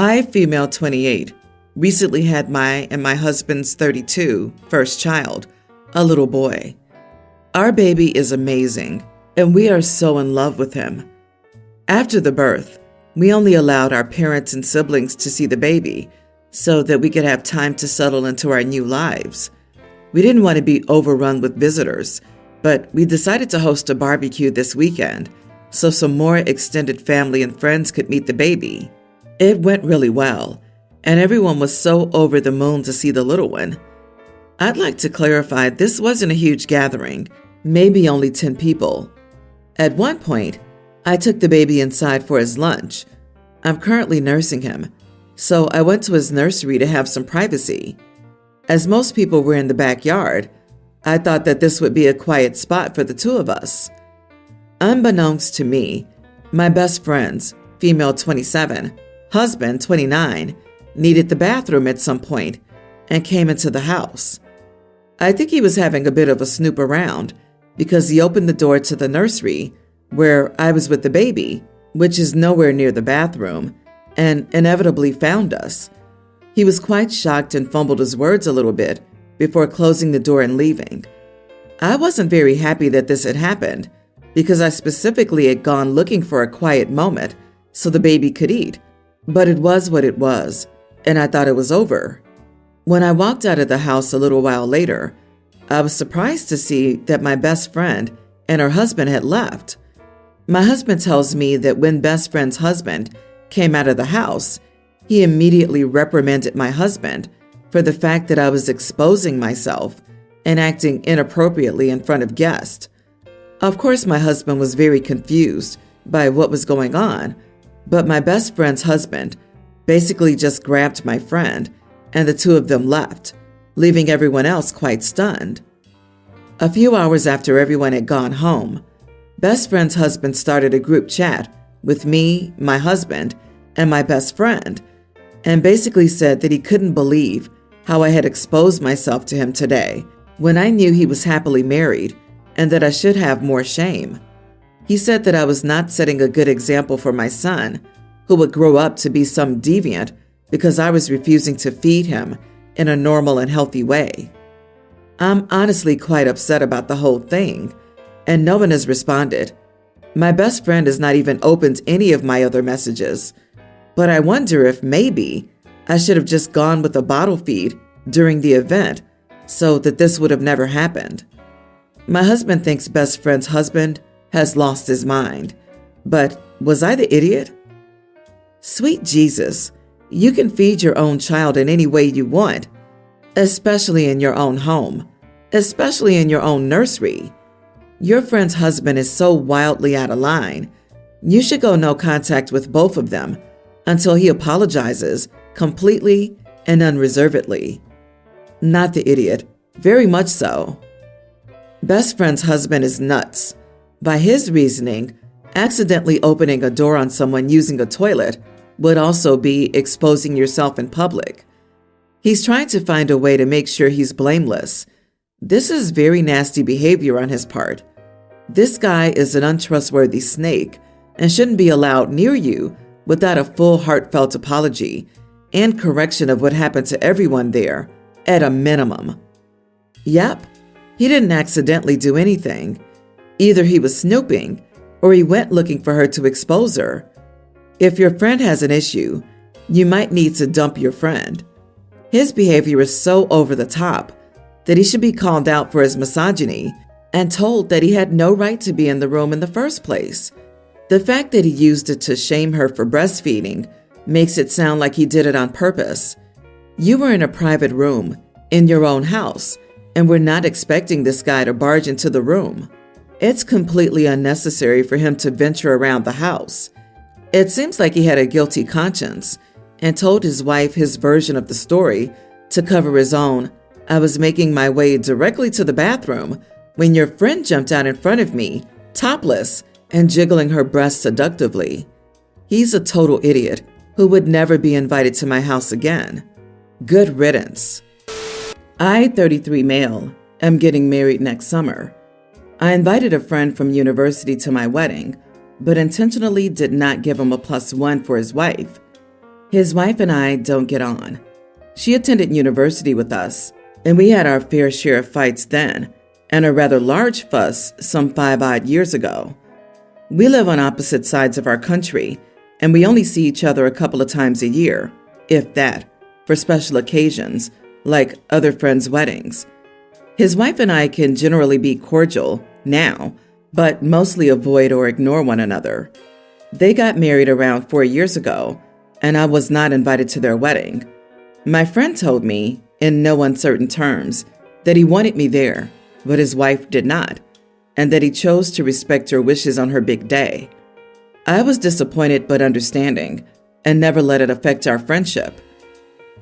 I, female 28, recently had my and my husband's 32 first child, a little boy. Our baby is amazing, and we are so in love with him. After the birth, we only allowed our parents and siblings to see the baby so that we could have time to settle into our new lives. We didn't want to be overrun with visitors, but we decided to host a barbecue this weekend so some more extended family and friends could meet the baby. It went really well, and everyone was so over the moon to see the little one. I'd like to clarify this wasn't a huge gathering, maybe only 10 people. At one point, I took the baby inside for his lunch. I'm currently nursing him, so I went to his nursery to have some privacy. As most people were in the backyard, I thought that this would be a quiet spot for the two of us. Unbeknownst to me, my best friend's, female 27, husband 29, needed the bathroom at some point and came into the house. I think he was having a bit of a snoop around because he opened the door to the nursery where I was with the baby, which is nowhere near the bathroom, and inevitably found us. He was quite shocked and fumbled his words a little bit before closing the door and leaving. I wasn't very happy that this had happened because I specifically had gone looking for a quiet moment so the baby could eat, but it was what it was, and I thought it was over. When I walked out of the house a little while later, I was surprised to see that my best friend and her husband had left. My husband tells me that when best friend's husband came out of the house, he immediately reprimanded my husband for the fact that I was exposing myself and acting inappropriately in front of guests. Of course, my husband was very confused by what was going on, but my best friend's husband basically just grabbed my friend and the two of them left, leaving everyone else quite stunned. A few hours after everyone had gone home, best friend's husband started a group chat with me, my husband, and my best friend, and basically said that he couldn't believe how I had exposed myself to him today when I knew he was happily married and that I should have more shame. He said that I was not setting a good example for my son, who would grow up to be some deviant because I was refusing to feed him in a normal and healthy way. I'm honestly quite upset about the whole thing, and no one has responded. My best friend has not even opened any of my other messages, but I wonder if maybe I should have just gone with a bottle feed during the event so that this would have never happened. My husband thinks best friend's husband has lost his mind, but was I the idiot? Sweet Jesus, you can feed your own child in any way you want, especially in your own home, especially in your own nursery. Your friend's husband is so wildly out of line. You should go no contact with both of them until he apologizes completely and unreservedly. Not the idiot, very much so. Best friend's husband is nuts. By his reasoning, accidentally opening a door on someone using a toilet would also be exposing yourself in public. He's trying to find a way to make sure he's blameless. This is very nasty behavior on his part. This guy is an untrustworthy snake and shouldn't be allowed near you without a full heartfelt apology and correction of what happened to everyone there, at a minimum. Yep, he didn't accidentally do anything. Either he was snooping or he went looking for her to expose her. If your friend has an issue, you might need to dump your friend. His behavior is so over the top that he should be called out for his misogyny and told that he had no right to be in the room in the first place. The fact that he used it to shame her for breastfeeding makes it sound like he did it on purpose. You were in a private room, in your own house, and we're not expecting this guy to barge into the room. It's completely unnecessary for him to venture around the house. It seems like he had a guilty conscience and told his wife his version of the story to cover his own. I was making my way directly to the bathroom when your friend jumped out in front of me, topless, and jiggling her breasts seductively. He's a total idiot who would never be invited to my house again. Good riddance. I, 33 male, am getting married next summer. I invited a friend from university to my wedding, but intentionally did not give him a +1 for his wife. His wife and I don't get on. She attended university with us, and we had our fair share of fights then, and a rather large fuss some 5-odd years ago. We live on opposite sides of our country, and we only see each other a couple of times a year, if that, for special occasions, like other friends' weddings. His wife and I can generally be cordial now, but mostly avoid or ignore one another. They got married around 4 years ago, and I was not invited to their wedding. My friend told me, in no uncertain terms, that he wanted me there, but his wife did not, and that he chose to respect her wishes on her big day. I was disappointed but understanding, and never let it affect our friendship.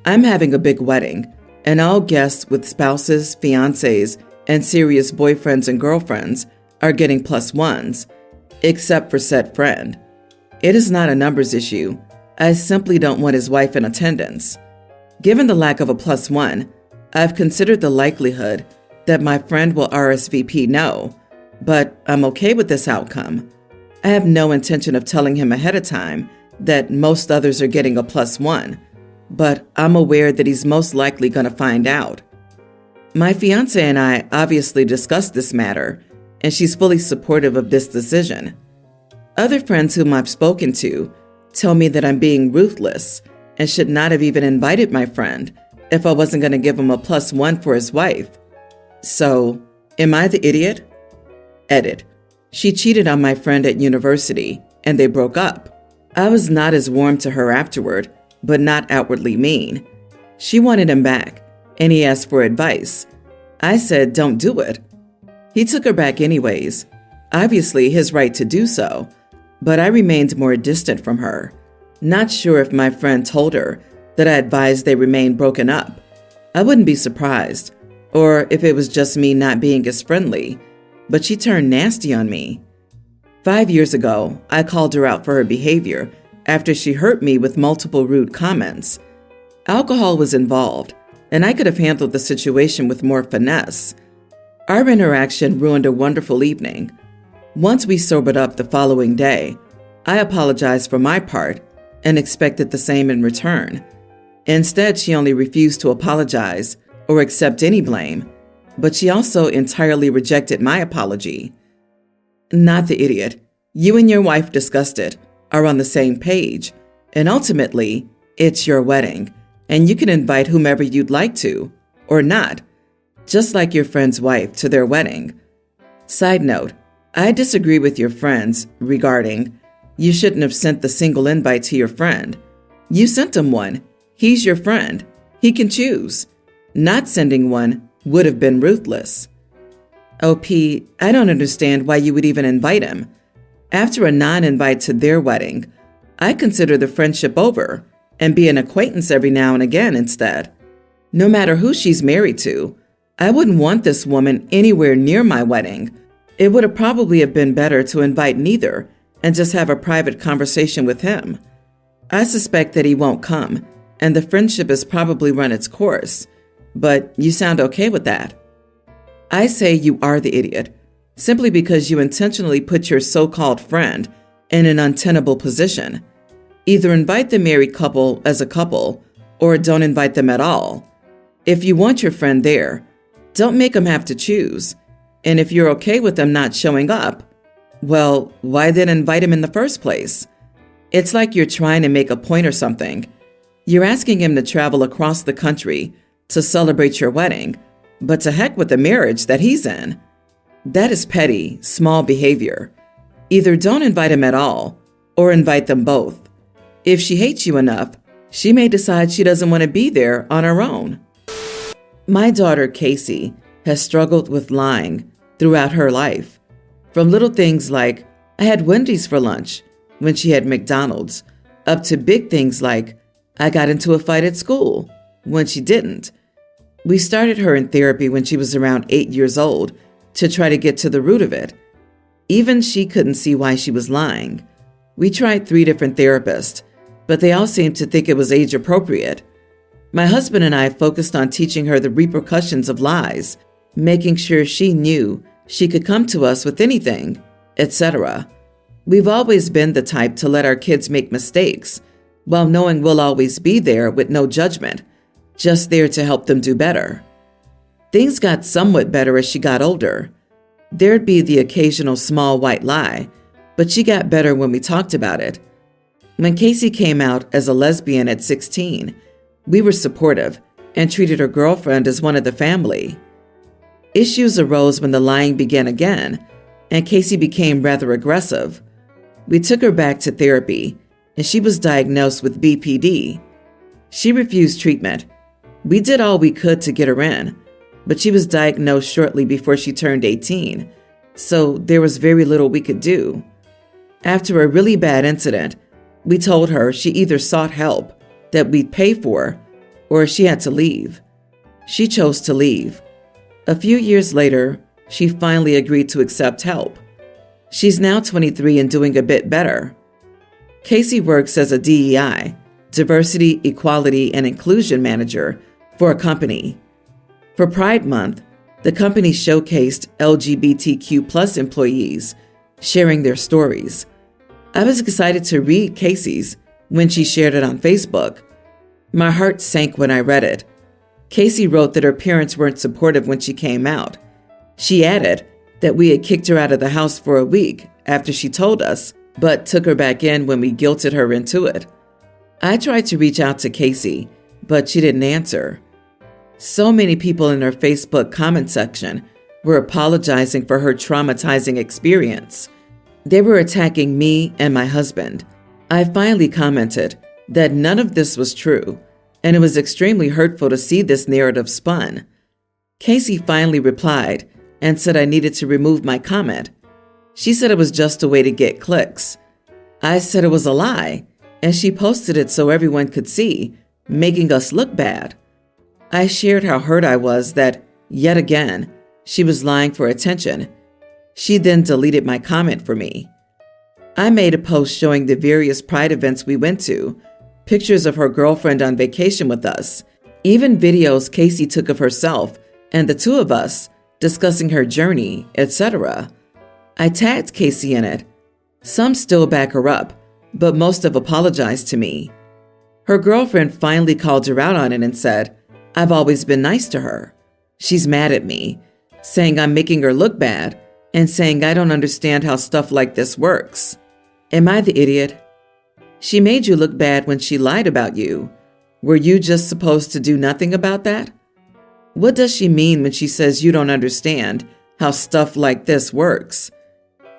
I'm having a big wedding, and all guests with spouses, fiancés, and serious boyfriends and girlfriends are getting +1s, except for said friend. It is not a numbers issue. I simply don't want his wife in attendance. Given the lack of a +1, I've considered the likelihood that my friend will RSVP no, but I'm okay with this outcome. I have no intention of telling him ahead of time that most others are getting a +1, but I'm aware that he's most likely going to find out. My fiancé and I obviously discussed this matter, and she's fully supportive of this decision. Other friends whom I've spoken to tell me that I'm being ruthless and should not have even invited my friend if I wasn't going to give him a +1 for his wife. So, am I the idiot? Edit. She cheated on my friend at university, and they broke up. I was not as warm to her afterward, but not outwardly mean. She wanted him back, and he asked for advice. I said, don't do it. He took her back anyways, obviously his right to do so, but I remained more distant from her, not sure if my friend told her that I advised they remain broken up. I wouldn't be surprised, or if it was just me not being as friendly, but she turned nasty on me. 5 years ago, I called her out for her behavior after she hurt me with multiple rude comments. Alcohol was involved, and I could have handled the situation with more finesse. Our interaction ruined a wonderful evening. Once we sobered up the following day, I apologized for my part and expected the same in return. Instead, she only refused to apologize or accept any blame, but she also entirely rejected my apology. Not the idiot. You and your wife discussed it, are on the same page, and ultimately, it's your wedding, and you can invite whomever you'd like to, or not, just like your friend's wife to their wedding. Side note, I disagree with your friends regarding you shouldn't have sent the single invite to your friend. You sent him one. He's your friend. He can choose. Not sending one would have been ruthless. OP, I don't understand why you would even invite him. After a non-invite to their wedding, I consider the friendship over and be an acquaintance every now and again instead. No matter who she's married to, I wouldn't want this woman anywhere near my wedding. It would have probably have been better to invite neither and just have a private conversation with him. I suspect that he won't come, and the friendship has probably run its course, but you sound okay with that. I say you are the idiot, simply because you intentionally put your so-called friend in an untenable position. Either invite the married couple as a couple, or don't invite them at all. If you want your friend there, don't make them have to choose. And if you're okay with them not showing up, well, why then invite him in the first place? It's like you're trying to make a point or something. You're asking him to travel across the country to celebrate your wedding, but to heck with the marriage that he's in. That is petty, small behavior. Either don't invite him at all, or invite them both. If she hates you enough, she may decide she doesn't want to be there on her own. My daughter, Casey, has struggled with lying throughout her life. From little things like, I had Wendy's for lunch, when she had McDonald's, up to big things like, I got into a fight at school, when she didn't. We started her in therapy when she was around 8 years old to try to get to the root of it. Even she couldn't see why she was lying. We tried 3 different therapists, but they all seemed to think it was age appropriate. My husband and I focused on teaching her the repercussions of lies, making sure she knew she could come to us with anything, etc. We've always been the type to let our kids make mistakes, while knowing we'll always be there with no judgment, just there to help them do better. Things got somewhat better as she got older. There'd be the occasional small white lie, but she got better when we talked about it. When Casey came out as a lesbian at 16, we were supportive and treated her girlfriend as one of the family. Issues arose when the lying began again, and Casey became rather aggressive. We took her back to therapy, and she was diagnosed with BPD. She refused treatment. We did all we could to get her in, but she was diagnosed shortly before she turned 18, so there was very little we could do. After a really bad incident, we told her she either sought help that we'd pay for, or she had to leave. She chose to leave. A few years later, she finally agreed to accept help. She's now 23 and doing a bit better. Casey works as a DEI, Diversity, Equality, and Inclusion Manager for a company. For Pride Month, the company showcased LGBTQ+ employees sharing their stories. I was excited to read Casey's when she shared it on Facebook. My heart sank when I read it. Casey wrote that her parents weren't supportive when she came out. She added that we had kicked her out of the house for a week after she told us, but took her back in when we guilted her into it. I tried to reach out to Casey, but she didn't answer. So many people in her Facebook comment section were apologizing for her traumatizing experience. They were attacking me and my husband. I finally commented that none of this was true, and it was extremely hurtful to see this narrative spun. Casey finally replied and said I needed to remove my comment. She said it was just a way to get clicks. I said it was a lie, and she posted it so everyone could see, making us look bad. I shared how hurt I was that, yet again, she was lying for attention. She then deleted my comment for me. I made a post showing the various Pride events we went to, pictures of her girlfriend on vacation with us, even videos Casey took of herself and the two of us discussing her journey, etc. I tagged Casey in it. Some still back her up, but most have apologized to me. Her girlfriend finally called her out on it and said, I've always been nice to her. She's mad at me, saying I'm making her look bad and saying I don't understand how stuff like this works. Am I the idiot? She made you look bad when she lied about you. Were you just supposed to do nothing about that? What does she mean when she says you don't understand how stuff like this works?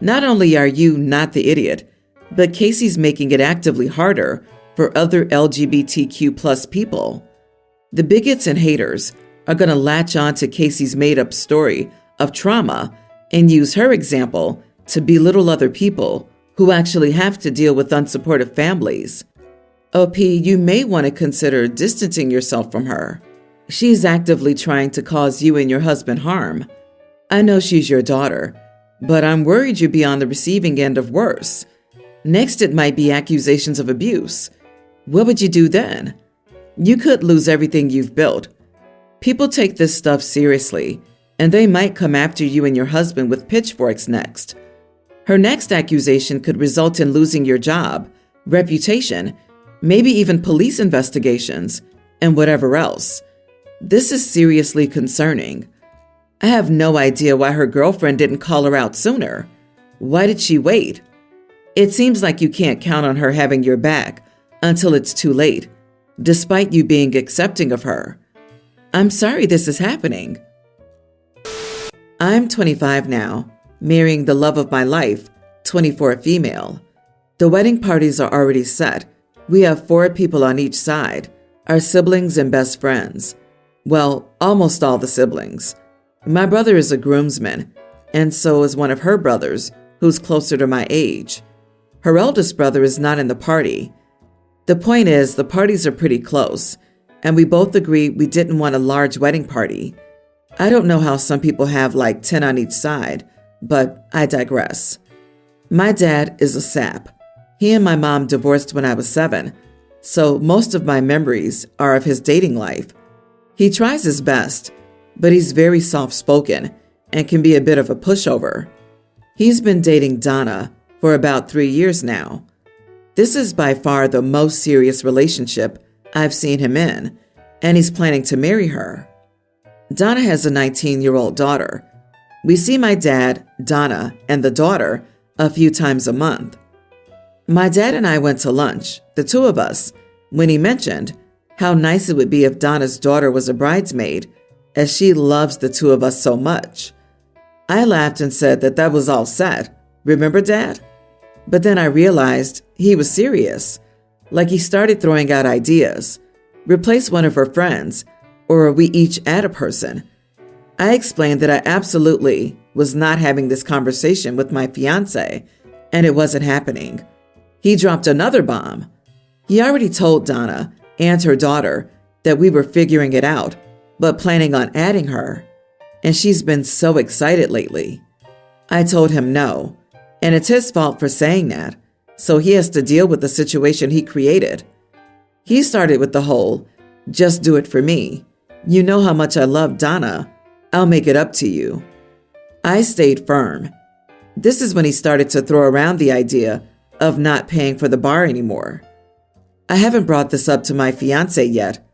Not only are you not the idiot, but Casey's making it actively harder for other LGBTQ+ people. The bigots and haters are going to latch on to Casey's made-up story of trauma and use her example to belittle other people who actually have to deal with unsupportive families. OP, you may want to consider distancing yourself from her. She's actively trying to cause you and your husband harm. I know she's your daughter, but I'm worried you'd be on the receiving end of worse. Next, it might be accusations of abuse. What would you do then? You could lose everything you've built. People take this stuff seriously, and they might come after you and your husband with pitchforks next. Her next accusation could result in losing your job, reputation, maybe even police investigations, and whatever else. This is seriously concerning. I have no idea why her girlfriend didn't call her out sooner. Why did she wait? It seems like you can't count on her having your back until it's too late, despite you being accepting of her. I'm sorry this is happening. I'm 25 now, marrying the love of my life, 24 female. The wedding parties are already set. We have 4 people on each side, our siblings and best friends. Well, almost all the siblings. My brother is a groomsman, and so is one of her brothers, who's closer to my age. Her eldest brother is not in the party. The point is, the parties are pretty close, and we both agreed we didn't want a large wedding party. I don't know how some people have like 10 on each side, but I digress. My dad is a sap. He and my mom divorced when I was 7, so most of my memories are of his dating life. He tries his best, but he's very soft-spoken and can be a bit of a pushover. He's been dating Donna for about 3 years now. This is by far the most serious relationship I've seen him in, and he's planning to marry her. Donna has a 19-year-old daughter. We see my dad, Donna, and the daughter a few times a month. My dad and I went to lunch, the two of us, when he mentioned how nice it would be if Donna's daughter was a bridesmaid, as she loves the two of us so much. I laughed and said that was all set. Remember, Dad? But then I realized he was serious. Like he started throwing out ideas. Replace one of her friends, or we each add a person. I explained that I absolutely was not having this conversation with my fiance, and it wasn't happening. He dropped another bomb. He already told Donna and her daughter that we were figuring it out, but planning on adding her. And she's been so excited lately. I told him no, and it's his fault for saying that, so he has to deal with the situation he created. He started with the whole, just do it for me. You know how much I love Donna. I'll make it up to you. I stayed firm. This is when he started to throw around the idea of not paying for the bar anymore. I haven't brought this up to my fiance yet.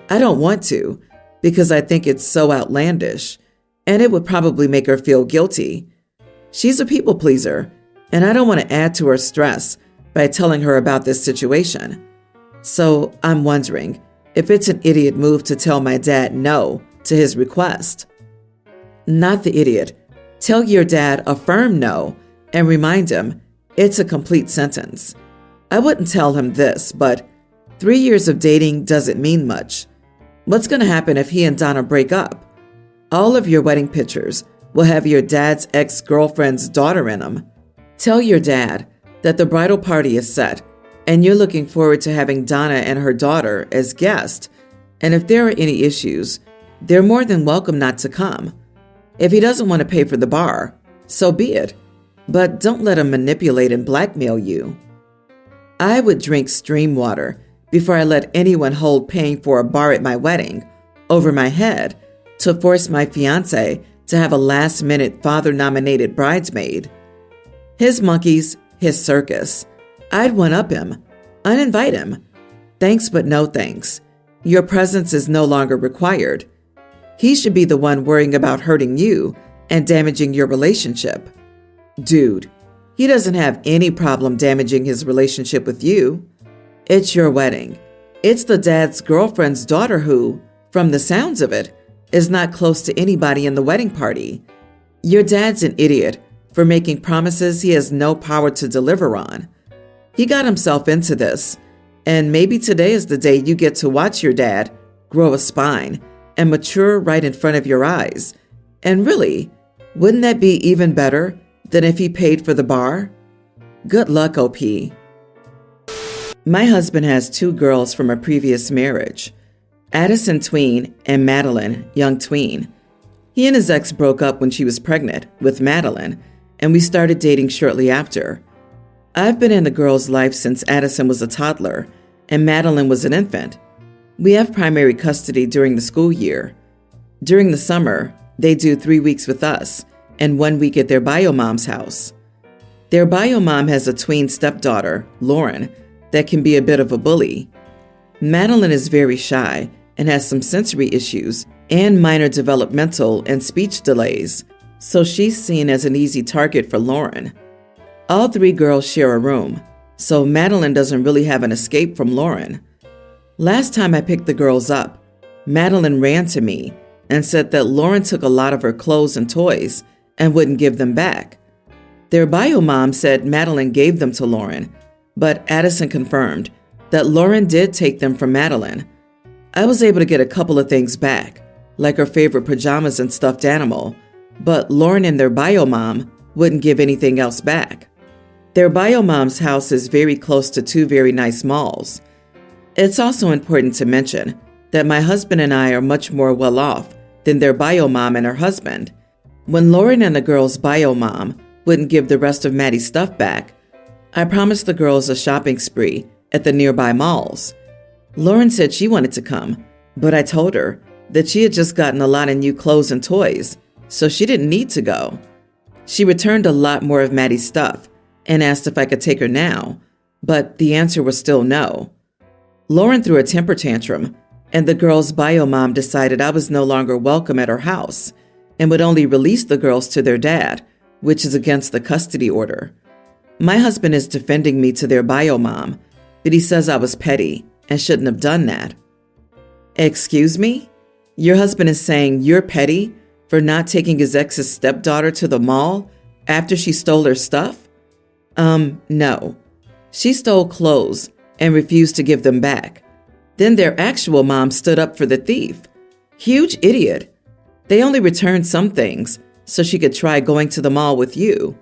I don't want to, because I think it's so outlandish, and it would probably make her feel guilty. She's a people pleaser, and I don't want to add to her stress by telling her about this situation. So I'm wondering if it's an idiot move to tell my dad no to his request. Not the idiot. Tell your dad a firm no and remind him it's a complete sentence. I wouldn't tell him this, but 3 years of dating doesn't mean much. What's going to happen if he and Donna break up? All of your wedding pictures will have your dad's ex-girlfriend's daughter in them. Tell your dad that the bridal party is set and you're looking forward to having Donna and her daughter as guests. And if there are any issues, they're more than welcome not to come. If he doesn't want to pay for the bar, so be it. But don't let him manipulate and blackmail you. I would drink stream water before I let anyone hold paying for a bar at my wedding over my head to force my fiancé to have a last-minute father-nominated bridesmaid. His monkeys, his circus. I'd one-up him, uninvite him. Thanks but no thanks. Your presence is no longer required. He should be the one worrying about hurting you and damaging your relationship. Dude, he doesn't have any problem damaging his relationship with you. It's your wedding. It's the dad's girlfriend's daughter who, from the sounds of it, is not close to anybody in the wedding party. Your dad's an idiot for making promises he has no power to deliver on. He got himself into this, and maybe today is the day you get to watch your dad grow a spine and mature right in front of your eyes. And really, wouldn't that be even better than if he paid for the bar? Good luck, OP. My husband has 2 girls from a previous marriage, Addison tween and Madeline, young tween. He and his ex broke up when she was pregnant with Madeline, and we started dating shortly after. I've been in the girl's life since Addison was a toddler and Madeline was an infant. We have primary custody during the school year. During the summer, they do 3 weeks with us and 1 week at their bio mom's house. Their bio mom has a tween stepdaughter, Lauren, that can be a bit of a bully. Madeline is very shy and has some sensory issues and minor developmental and speech delays, so she's seen as an easy target for Lauren. All 3 girls share a room, so Madeline doesn't really have an escape from Lauren. Last time I picked the girls up, Madeline ran to me and said that Lauren took a lot of her clothes and toys and wouldn't give them back. Their bio mom said Madeline gave them to Lauren, but Addison confirmed that Lauren did take them from Madeline. I was able to get a couple of things back, like her favorite pajamas and stuffed animal, but Lauren and their bio mom wouldn't give anything else back. Their bio mom's house is very close to 2 very nice malls. It's also important to mention that my husband and I are much more well off than their bio mom and her husband. When Lauren and the girls' bio mom wouldn't give the rest of Maddie's stuff back, I promised the girls a shopping spree at the nearby malls. Lauren said she wanted to come, but I told her that she had just gotten a lot of new clothes and toys, so she didn't need to go. She returned a lot more of Maddie's stuff and asked if I could take her now, but the answer was still no. Lauren threw a temper tantrum, and the girls' bio mom decided I was no longer welcome at her house and would only release the girls to their dad, which is against the custody order. My husband is defending me to their bio mom, but he says I was petty and shouldn't have done that. Excuse me? Your husband is saying you're petty for not taking his ex's stepdaughter to the mall after she stole her stuff? No. She stole clothes and refused to give them back. Then their actual mom stood up for the thief. Huge idiot. They only returned some things so she could try going to the mall with you.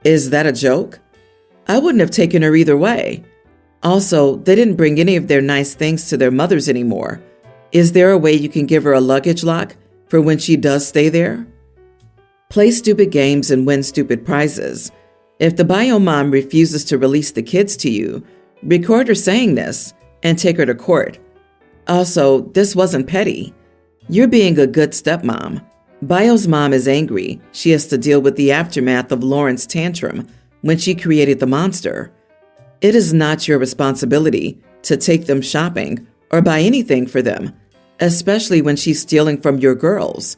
Is that a joke? I wouldn't have taken her either way. Also, they didn't bring any of their nice things to their mothers anymore. Is there a way you can give her a luggage lock for when she does stay there? Play stupid games and win stupid prizes. If the bio mom refuses to release the kids to you, record her saying this and take her to court. Also, this wasn't petty. You're being a good stepmom. Bio's mom is angry. She has to deal with the aftermath of Lauren's tantrum when she created the monster. It is not your responsibility to take them shopping or buy anything for them, especially when she's stealing from your girls.